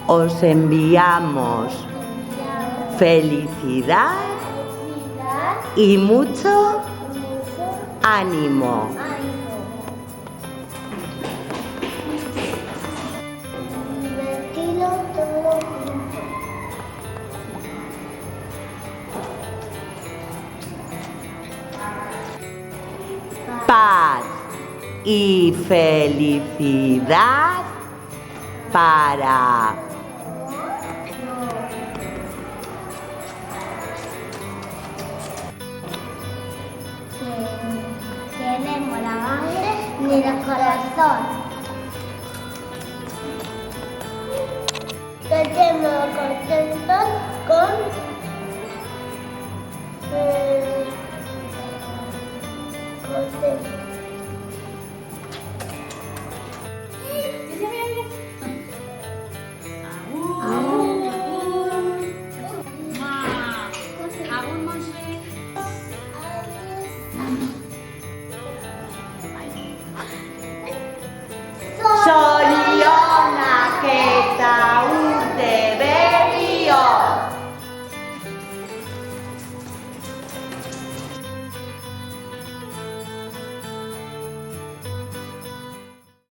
Os enviamos felicidad y mucho ánimo. Divertido todo junto. Paz y felicidad para Tenemos la sangre ni el corazón. Que tenemos